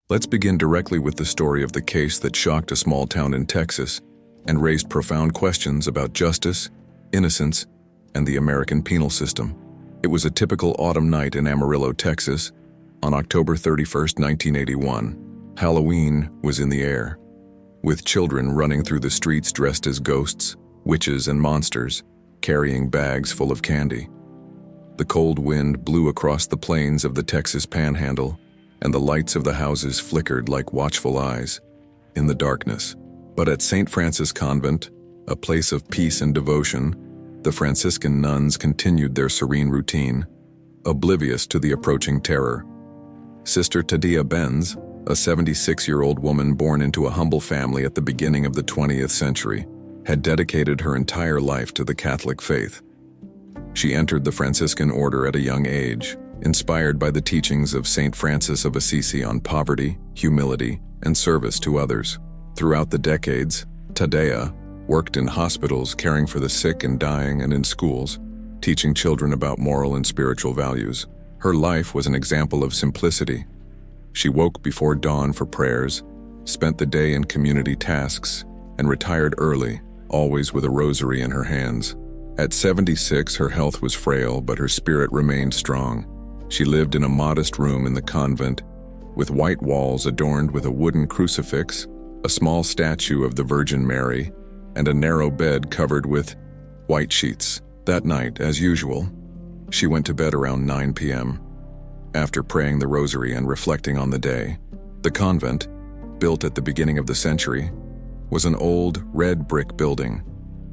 Let's begin directly with the story of the case that shocked a small town in Texas and raised profound questions about justice, innocence, and the American penal system. It was a typical autumn night in Amarillo, Texas, on October 31st, 1981. Halloween was in the air, with children running through the streets dressed as ghosts, witches, and monsters, carrying bags full of candy. The cold wind blew across the plains of the Texas Panhandle, and the lights of the houses flickered like watchful eyes in the darkness. But at St. Francis Convent, a place of peace and devotion, the Franciscan nuns continued their serene routine, oblivious to the approaching terror. Sister Tadea Benz, a 76-year-old woman born into a humble family at the beginning of the 20th century, had dedicated her entire life to the Catholic faith. She entered the Franciscan order at a young age, inspired by the teachings of St. Francis of Assisi on poverty, humility, and service to others. Throughout the decades, Tadea worked in hospitals caring for the sick and dying, and in schools, teaching children about moral and spiritual values. Her life was an example of simplicity. She woke before dawn for prayers, spent the day in community tasks, and retired early, always with a rosary in her hands. At 76, her health was frail, but her spirit remained strong. She lived in a modest room in the convent, with white walls adorned with a wooden crucifix, a small statue of the Virgin Mary, and a narrow bed covered with white sheets. That night, as usual, she went to bed around 9 p.m. After praying the rosary and reflecting on the day. The convent, built at the beginning of the century, was an old, red brick building,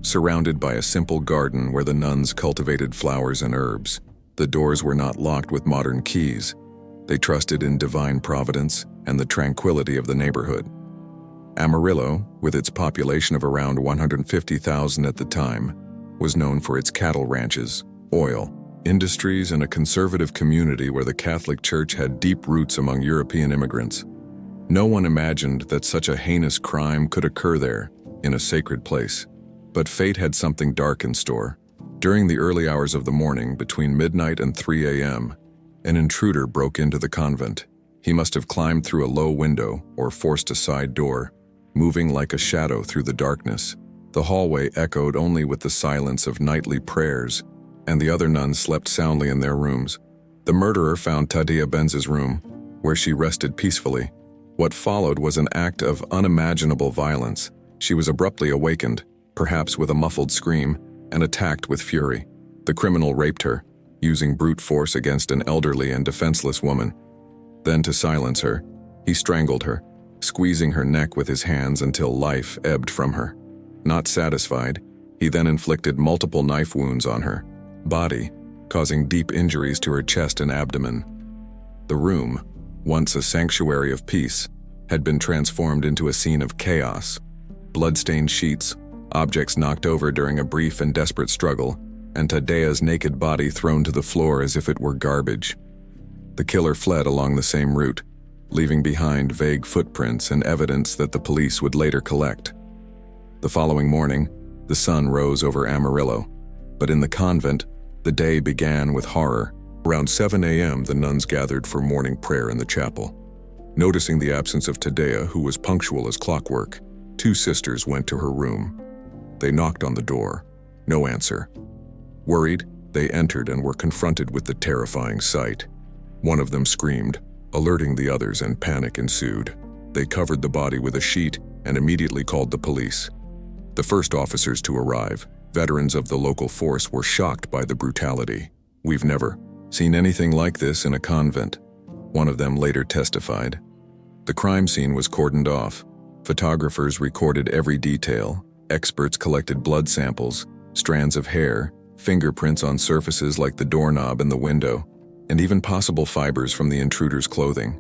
surrounded by a simple garden where the nuns cultivated flowers and herbs. The doors were not locked with modern keys. They trusted in divine providence and the tranquility of the neighborhood. Amarillo, with its population of around 150,000 at the time, was known for its cattle ranches, oil, industries, and a conservative community where the Catholic Church had deep roots among European immigrants. No one imagined that such a heinous crime could occur there, in a sacred place. But fate had something dark in store. During the early hours of the morning, between midnight and 3 a.m., an intruder broke into the convent. He must have climbed through a low window or forced a side door, moving like a shadow through the darkness. The hallway echoed only with the silence of nightly prayers, and the other nuns slept soundly in their rooms. The murderer found Tadea Benz's room, where she rested peacefully. What followed was an act of unimaginable violence. She was abruptly awakened, perhaps with a muffled scream, and attacked with fury. The criminal raped her, using brute force against an elderly and defenseless woman. Then, to silence her, he strangled her, squeezing her neck with his hands until life ebbed from her. Not satisfied, he then inflicted multiple knife wounds on her body, causing deep injuries to her chest and abdomen. The room, once a sanctuary of peace, had been transformed into a scene of chaos. Blood-stained sheets, objects knocked over during a brief and desperate struggle, and Tadea's naked body thrown to the floor as if it were garbage. The killer fled along the same route, leaving behind vague footprints and evidence that the police would later collect. The following morning, the sun rose over Amarillo, but in the convent, the day began with horror. Around 7 a.m., the nuns gathered for morning prayer in the chapel. Noticing the absence of Tadea, who was punctual as clockwork, two sisters went to her room. They knocked on the door. No answer. Worried, they entered and were confronted with the terrifying sight. One of them screamed, alerting the others, and panic ensued. They covered the body with a sheet and immediately called the police. The first officers to arrive, veterans of the local force, were shocked by the brutality. "We've never seen anything like this in a convent," one of them later testified. The crime scene was cordoned off. Photographers recorded every detail. Experts collected blood samples, strands of hair, fingerprints on surfaces like the doorknob and the window, and even possible fibers from the intruder's clothing.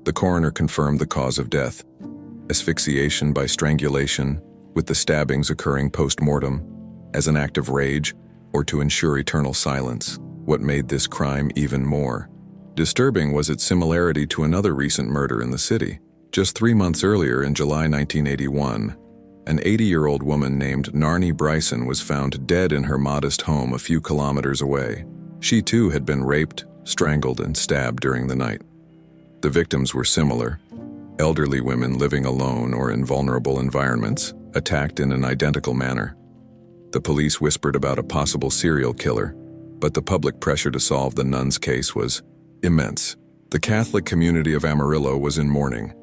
The coroner confirmed the cause of death: asphyxiation by strangulation, with the stabbings occurring post-mortem, as an act of rage or to ensure eternal silence. What made this crime even more disturbing was its similarity to another recent murder in the city. Just 3 months earlier, in July 1981, an 80-year-old woman named Narnie Bryson was found dead in her modest home a few kilometers away. She too had been raped, strangled, and stabbed during the night. The victims were similar: elderly women living alone or in vulnerable environments, attacked in an identical manner. The police whispered about a possible serial killer, but the public pressure to solve the nun's case was immense. The Catholic community of Amarillo was in mourning,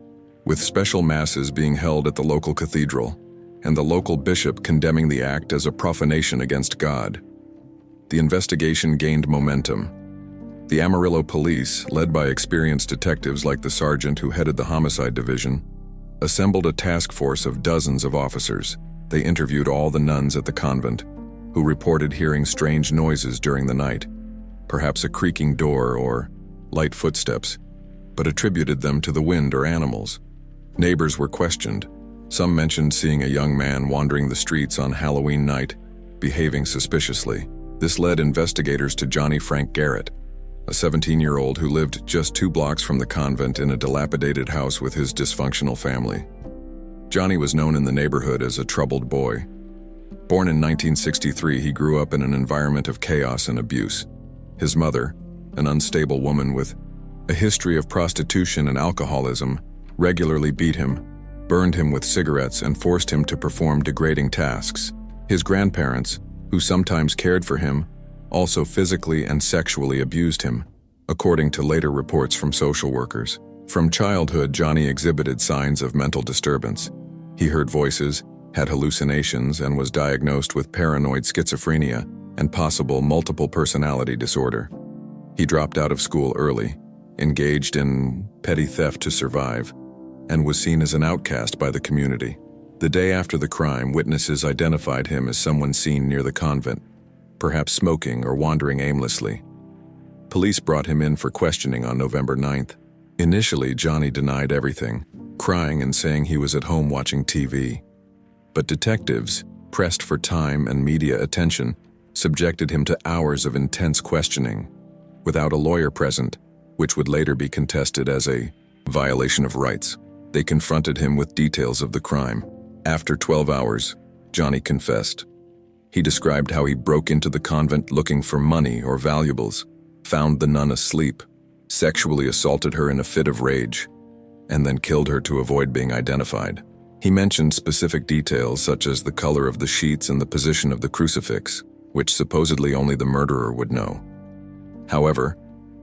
with special masses being held at the local cathedral, and the local bishop condemning the act as a profanation against God. The investigation gained momentum. The Amarillo police, led by experienced detectives like the sergeant who headed the homicide division, assembled a task force of dozens of officers. They interviewed all the nuns at the convent, who reported hearing strange noises during the night, perhaps a creaking door or light footsteps, but attributed them to the wind or animals. Neighbors were questioned. Some mentioned seeing a young man wandering the streets on Halloween night, behaving suspiciously. This led investigators to Johnny Frank Garrett, a 17-year-old who lived just 2 blocks from the convent in a dilapidated house with his dysfunctional family. Johnny was known in the neighborhood as a troubled boy. Born in 1963, he grew up in an environment of chaos and abuse. His mother, an unstable woman with a history of prostitution and alcoholism, regularly beat him, burned him with cigarettes, and forced him to perform degrading tasks. His grandparents, who sometimes cared for him, also physically and sexually abused him, according to later reports from social workers. From childhood, Johnny exhibited signs of mental disturbance. He heard voices, had hallucinations, and was diagnosed with paranoid schizophrenia and possible multiple personality disorder. He dropped out of school early, engaged in petty theft to survive, and was seen as an outcast by the community. The day after the crime, witnesses identified him as someone seen near the convent, perhaps smoking or wandering aimlessly. Police brought him in for questioning on November 9th. Initially, Johnny denied everything, crying and saying he was at home watching TV. But detectives, pressed for time and media attention, subjected him to hours of intense questioning, without a lawyer present, which would later be contested as a violation of rights. They confronted him with details of the crime. After 12 hours, Johnny confessed. He described how he broke into the convent looking for money or valuables, found the nun asleep, sexually assaulted her in a fit of rage, and then killed her to avoid being identified. He mentioned specific details such as the color of the sheets and the position of the crucifix, which supposedly only the murderer would know. However,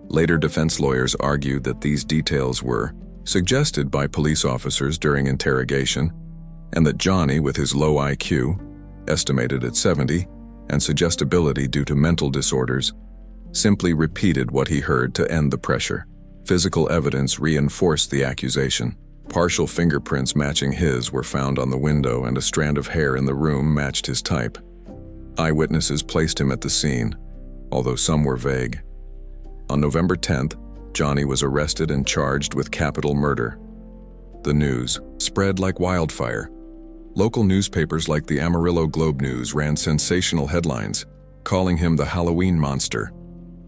later defense lawyers argued that these details were suggested by police officers during interrogation, and that Johnny, with his low IQ, estimated at 70, and suggestibility due to mental disorders, simply repeated what he heard to end the pressure. Physical evidence reinforced the accusation. Partial fingerprints matching his were found on the window, and a strand of hair in the room matched his type. Eyewitnesses placed him at the scene, although some were vague. On November 10th, Johnny was arrested and charged with capital murder. The news spread like wildfire. Local newspapers like the Amarillo Globe News ran sensational headlines, calling him the Halloween monster,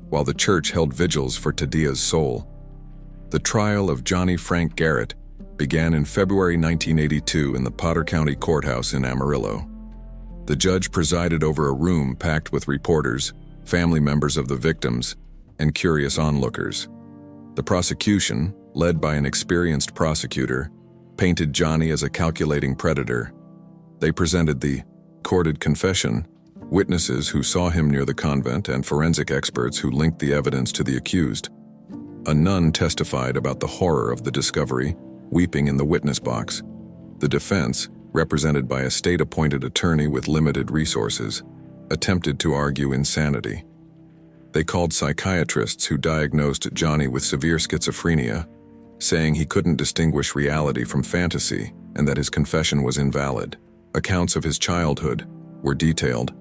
while the church held vigils for Tadea's soul. The trial of Johnny Frank Garrett began in February 1982 in the Potter County Courthouse in Amarillo. The judge presided over a room packed with reporters, family members of the victims, and curious onlookers. The prosecution, led by an experienced prosecutor, painted Johnny as a calculating predator. They presented the corded confession, witnesses who saw him near the convent, and forensic experts who linked the evidence to the accused. A nun testified about the horror of the discovery, weeping in the witness box. The defense, represented by a state-appointed attorney with limited resources, attempted to argue insanity. They called psychiatrists who diagnosed Johnny with severe schizophrenia, saying he couldn't distinguish reality from fantasy and that his confession was invalid. Accounts of his childhood were detailed.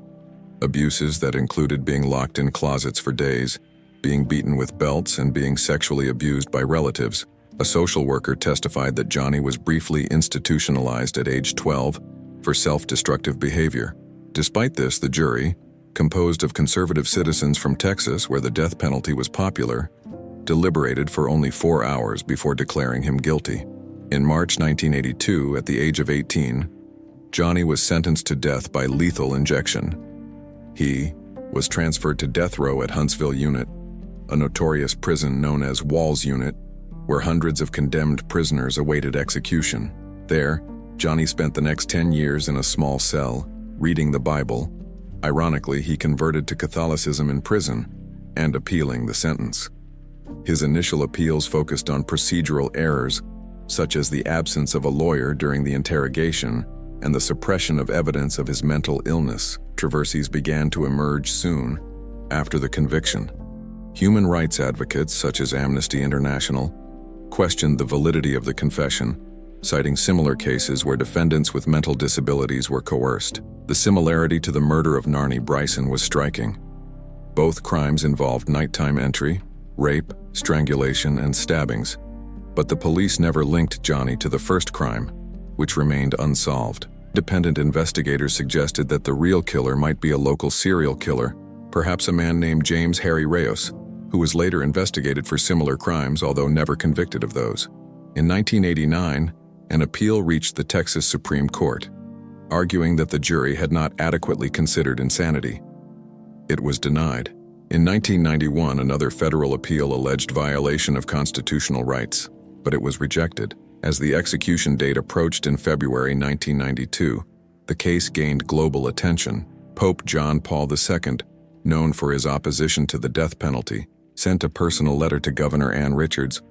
Abuses that included being locked in closets for days, being beaten with belts, and being sexually abused by relatives. A social worker testified that Johnny was briefly institutionalized at age 12 for self-destructive behavior. Despite this, the jury, composed of conservative citizens from Texas where the death penalty was popular, deliberated for only 4 hours before declaring him guilty. In March 1982, at the age of 18, Johnny was sentenced to death by lethal injection. He was transferred to death row at Huntsville Unit, a notorious prison known as Wall's Unit, where hundreds of condemned prisoners awaited execution. There, Johnny spent the next 10 years in a small cell, reading the Bible. Ironically, he converted to Catholicism in prison and appealing the sentence. His initial appeals focused on procedural errors, such as the absence of a lawyer during the interrogation and the suppression of evidence of his mental illness. Controversies began to emerge soon after the conviction. Human rights advocates, such as Amnesty International, questioned the validity of the confession, citing similar cases where defendants with mental disabilities were coerced. The similarity to the murder of Narnie Bryson was striking. Both crimes involved nighttime entry, rape, strangulation, and stabbings, but the police never linked Johnny to the first crime, which remained unsolved. Independent investigators suggested that the real killer might be a local serial killer, perhaps a man named James Harry Reyes, who was later investigated for similar crimes, although never convicted of those. In 1989, an appeal reached the Texas Supreme Court, arguing that the jury had not adequately considered insanity. It was denied. In 1991, another federal appeal alleged violation of constitutional rights, but it was rejected. As the execution date approached in February 1992, the case gained global attention. Pope John Paul II, known for his opposition to the death penalty, sent a personal letter to Governor Ann Richards,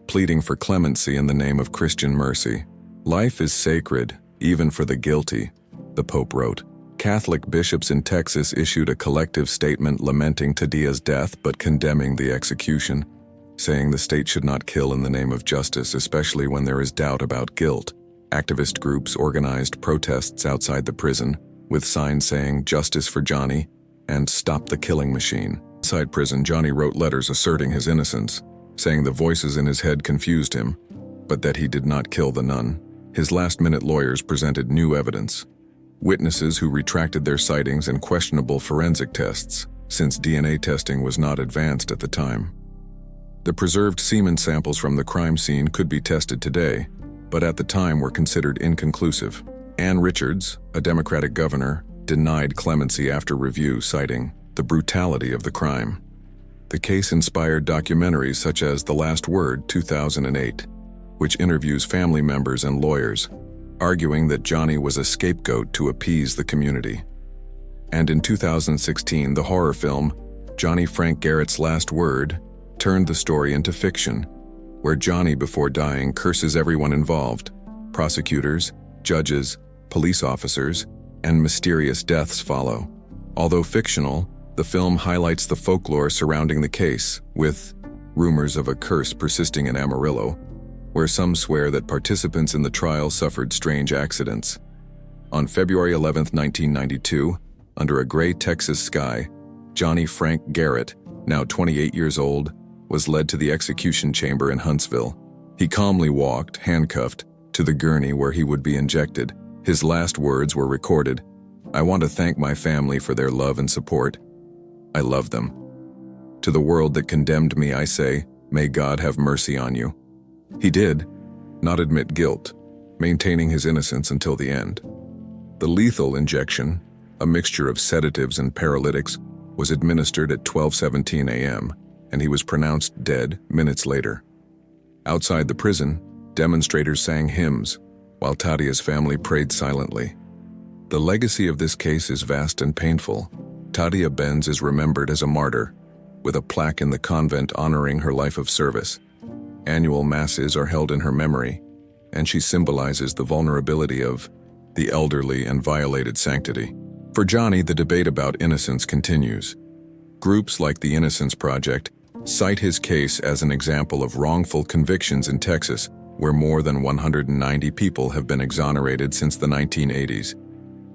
pleading for clemency in the name of Christian mercy. "Life is sacred, even for the guilty," the Pope wrote. Catholic bishops in Texas issued a collective statement lamenting Tadea's death but condemning the execution, saying the state should not kill in the name of justice, especially when there is doubt about guilt. Activist groups organized protests outside the prison, with signs saying "Justice for Johnny" and "Stop the Killing Machine." Inside prison, Johnny wrote letters asserting his innocence, saying the voices in his head confused him, but that he did not kill the nun. His last-minute lawyers presented new evidence. Witnesses who retracted their sightings and questionable forensic tests, since DNA testing was not advanced at the time. The preserved semen samples from the crime scene could be tested today, but at the time were considered inconclusive. Ann Richards, a Democratic governor, denied clemency after review, citing the brutality of the crime. The case inspired documentaries such as The Last Word, 2008, which interviews family members and lawyers, arguing that Johnny was a scapegoat to appease the community. And in 2016, the horror film Johnny Frank Garrett's Last Word turned the story into fiction, where Johnny, before dying, curses everyone involved: prosecutors, judges, police officers, and mysterious deaths follow. Although fictional, the film highlights the folklore surrounding the case, with rumors of a curse persisting in Amarillo, where some swear that participants in the trial suffered strange accidents. On February 11, 1992, under a gray Texas sky, Johnny Frank Garrett, now 28 years old, was led to the execution chamber in Huntsville. He calmly walked, handcuffed, to the gurney where he would be injected. His last words were recorded: "I want to thank my family for their love and support. I love them. To the world that condemned me, I say, may God have mercy on you." He did not admit guilt, maintaining his innocence until the end. The lethal injection, a mixture of sedatives and paralytics, was administered at 12:17 a.m., and he was pronounced dead minutes later. Outside the prison, demonstrators sang hymns, while Tadea's family prayed silently. The legacy of this case is vast and painful. Tadea Benz is remembered as a martyr, with a plaque in the convent honoring her life of service. Annual masses are held in her memory, and she symbolizes the vulnerability of the elderly and violated sanctity. For Johnny, the debate about innocence continues. Groups like the Innocence Project cite his case as an example of wrongful convictions in Texas, where more than 190 people have been exonerated since the 1980s,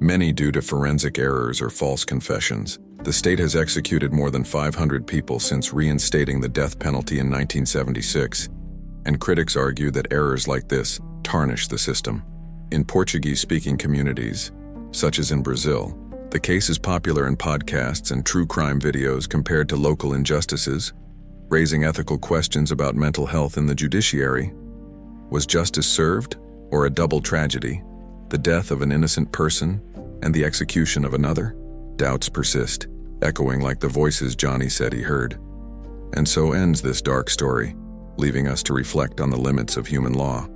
many due to forensic errors or false confessions. The state has executed more than 500 people since reinstating the death penalty in 1976, and critics argue that errors like this tarnish the system. In Portuguese-speaking communities, such as in Brazil, the case is popular in podcasts and true crime videos compared to local injustices, raising ethical questions about mental health in the judiciary. Was justice served, or a double tragedy, the death of an innocent person and the execution of another? Doubts persist, echoing like the voices Johnny said he heard. And so ends this dark story. leaving us to reflect on the limits of human law.